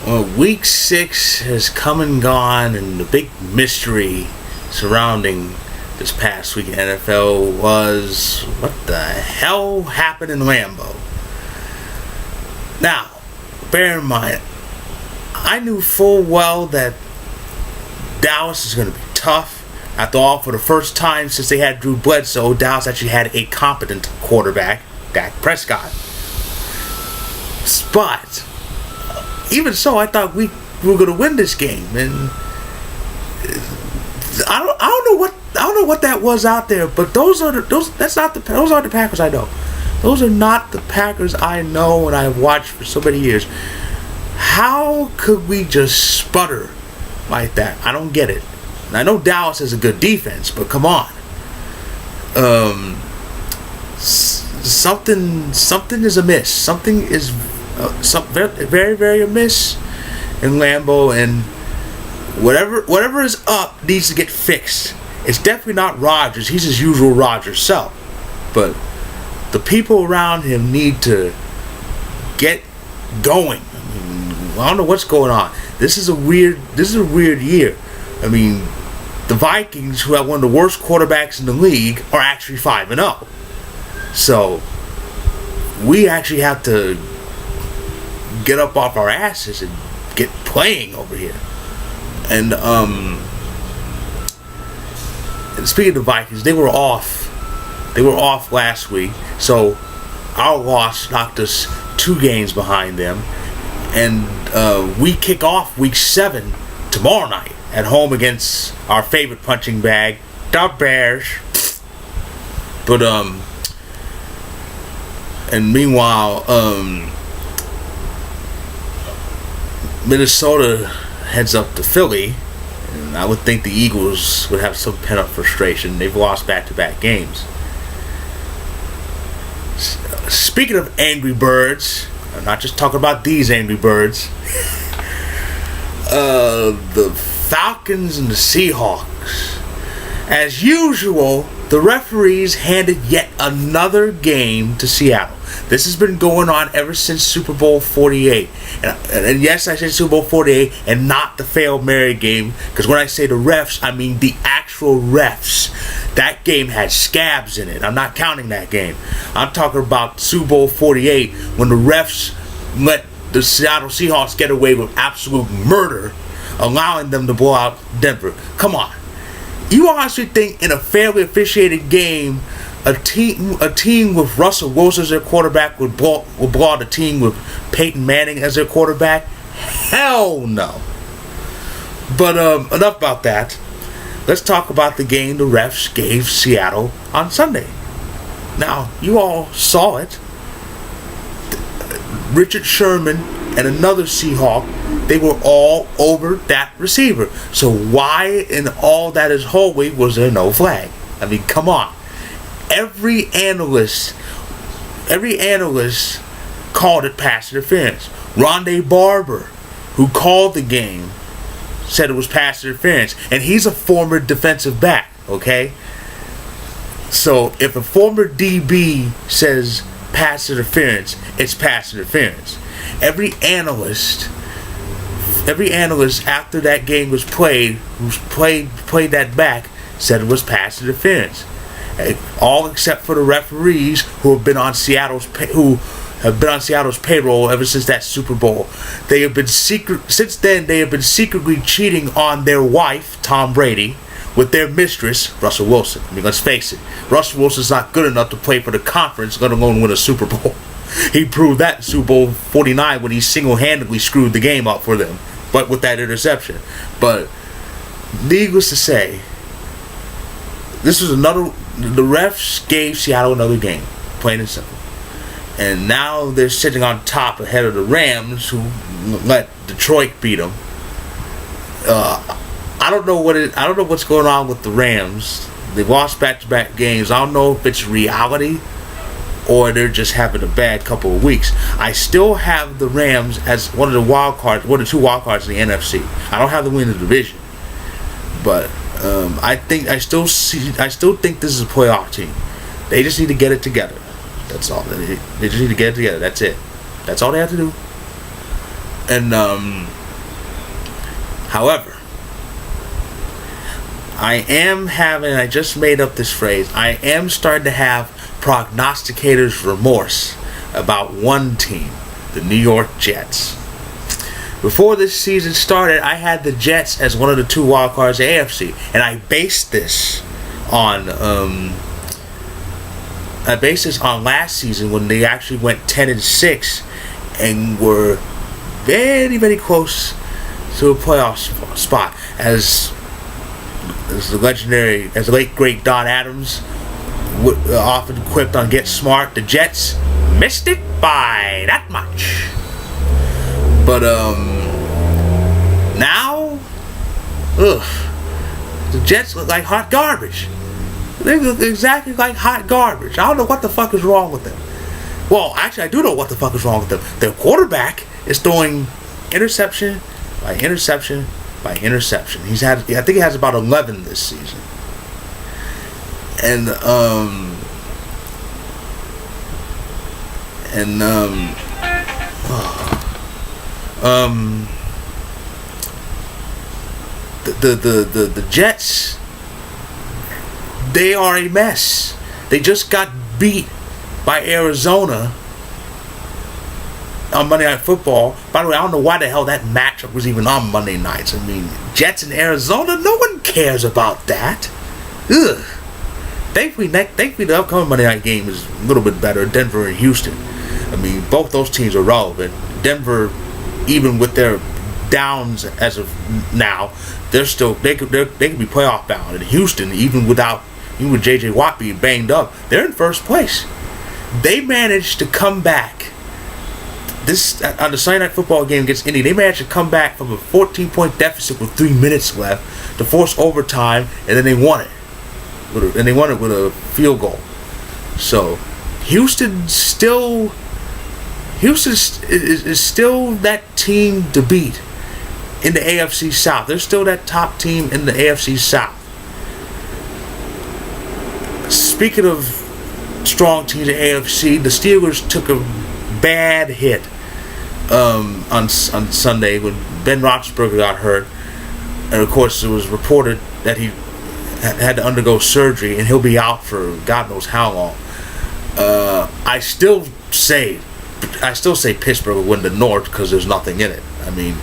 Well, week 6 has come and gone, and the big mystery surrounding this past week in NFL was what the hell happened in Lambeau. Now, bear in mind, I knew full well that Dallas is going to be tough. After all, for the first time since they had Drew Bledsoe, Dallas actually had a competent quarterback, Dak Prescott. But even so, I thought we were going to win this game, and I don't know what that was out there. But those aren't the Packers I know. Those are not the Packers I know and I've watched for so many years. How could we just sputter like that? I don't get it. And I know Dallas has a good defense, but come on. Something is amiss. Something is very, very amiss in Lambeau, and whatever is up needs to get fixed. It's definitely not Rodgers. He's his usual Rodgers self, but the people around him need to get going. I don't know what's going on. This is a weird year. I mean, the Vikings, who have one of the worst quarterbacks in the league, are actually 5-0. So we actually have to get up off our asses and get playing over here. And speaking of the Vikings, they were off last week, so our loss knocked us 2 games behind them, and we kick off week 7 tomorrow night at home against our favorite punching bag, the Bears. But and meanwhile, Minnesota heads up to Philly, and I would think the Eagles would have some pent-up frustration. They've lost back-to-back games. Speaking of Angry Birds, I'm not just talking about these Angry Birds. The Falcons and the Seahawks. As usual, the referees handed yet another game to Seattle. This has been going on ever since Super Bowl 48. And yes, I said Super Bowl 48 and not the failed Mary game, because when I say the refs, I mean the actual refs. That game had scabs in it. I'm not counting that game. I'm talking about Super Bowl 48 when the refs let the Seattle Seahawks get away with absolute murder, allowing them to blow out Denver. Come on. You honestly think in a fairly officiated game, a team with Russell Wilson as their quarterback would blow out a team with Peyton Manning as their quarterback? Hell no. But enough about that. Let's talk about the game the refs gave Seattle on Sunday. Now, you all saw it. Richard Sherman and another Seahawk, they were all over that receiver. So why in all that is holy was there no flag? I mean, come on. Every analyst called it pass interference. Rondé Barber, who called the game, said it was pass interference, and he's a former defensive back, okay? So if a former DB says pass interference, it's pass interference. Every analyst after that game was played, who played that back, said it was pass interference. All except for the referees who have been on Seattle's payroll ever since that Super Bowl. Since then they have been secretly cheating on their wife, Tom Brady, with their mistress, Russell Wilson. I mean, let's face it, Russell Wilson's not good enough to play for the conference, let alone win a Super Bowl. He proved that in Super Bowl 49 when he single-handedly screwed the game up for them, but with that interception. But needless to say, the refs gave Seattle another game, plain and simple. And now they're sitting on top ahead of the Rams, who let Detroit beat them. I don't know what's going on with the Rams. They lost back-to-back games. I don't know if it's reality or they're just having a bad couple of weeks. I still have the Rams as one of the 2 wild cards in the NFC. I don't have them win the division, but I still think this is a playoff team. They just need to get it together. That's all. They just need to get it together. That's it. That's all they have to do. And however, I just made up this phrase, I am starting to have prognosticator's remorse about one team, the New York Jets. Before this season started, I had the Jets as one of the 2 wild cards of AFC, and I based this on last season when they actually went 10-6 and were very, very close to a playoff spot. As the late great Don Adams often quipped on Get Smart, the Jets missed it by that much. But now, the Jets look like hot garbage. They look exactly like hot garbage. I don't know what the fuck is wrong with them. Well, actually, I do know what the fuck is wrong with them. Their quarterback is throwing interception by interception by interception. I think he has about 11 this season. And the Jets, they are a mess. They just got beat by Arizona on Monday Night Football. By the way, I don't know why the hell that matchup was even on Monday nights. I mean, Jets and Arizona, no one cares about that. Ugh. Thankfully, the upcoming Monday night game is a little bit better. Denver and Houston. I mean, both those teams are relevant. Denver, even with their downs as of now, they could be playoff bound. And Houston, even with J.J. Watt being banged up, they're in first place. They managed to come back. On the Sunday Night Football game against Indy, they managed to come back from a 14-point deficit with 3 minutes left to force overtime, and then they won it. And they won it with a field goal. So Houston is still that team to beat in the AFC South. They're still that top team in the AFC South. Speaking of strong teams in the AFC, the Steelers took a bad hit on Sunday when Ben Roethlisberger got hurt, and of course it was reported that he had to undergo surgery and he'll be out for God knows how long. I still say Pittsburgh will win the North because there's nothing in it. I mean,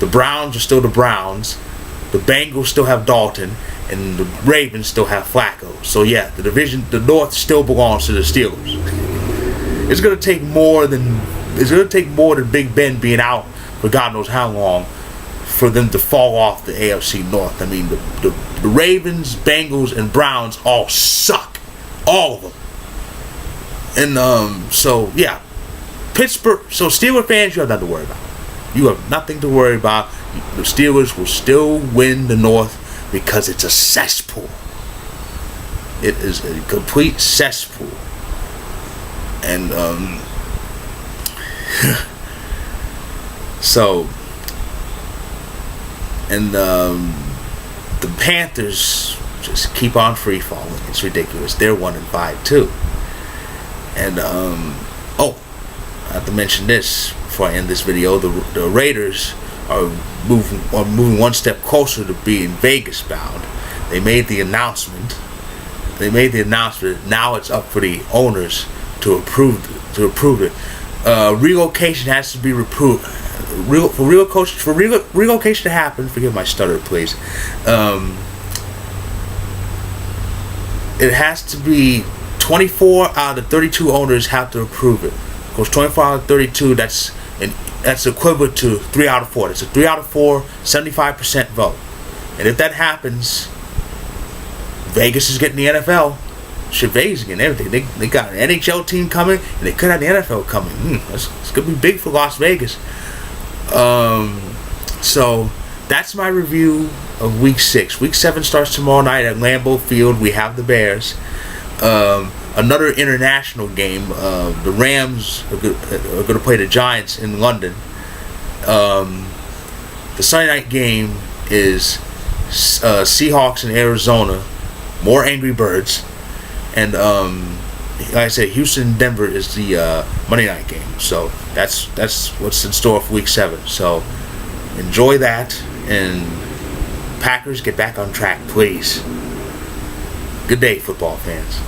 the Browns are still the Browns, the Bengals still have Dalton, and the Ravens still have Flacco. So yeah, the North still belongs to the Steelers. It's gonna take more than Big Ben being out for God knows how long for them to fall off the AFC North. I mean, the Ravens, Bengals, and Browns all suck, all of them. And so yeah, Pittsburgh. So Steelers fans, you have nothing to worry about. You have nothing to worry about. The Steelers will still win the North because it's a cesspool. It is a complete cesspool. And so, and the Panthers just keep on free falling. It's ridiculous. They're 1-5 too. And I have to mention this before I end this video. The Raiders are moving one step closer to being Vegas bound. They made the announcement. Now it's up for the owners to approve it. Relocation has to be approved. For relocation to happen, forgive my stutter, please. It has to be 24 out of 32 owners have to approve it. Of course, 24 out of 32, that's equivalent to 3 out of 4. It's a 3 out of 4, 75% vote. And if that happens, Vegas is getting the NFL. Shit, Vegas is getting everything. They got an NHL team coming, and they could have the NFL coming. It's going to be big for Las Vegas. So that's my review of Week 6. Week 7 starts tomorrow night at Lambeau Field. We have the Bears. Another international game. The Rams are going to play the Giants in London. The Sunday night game is Seahawks in Arizona. More Angry Birds. And like I said, Houston Denver is the Monday night game. So that's what's in store for Week 7. So enjoy that, and Packers get back on track, please. Good day, football fans.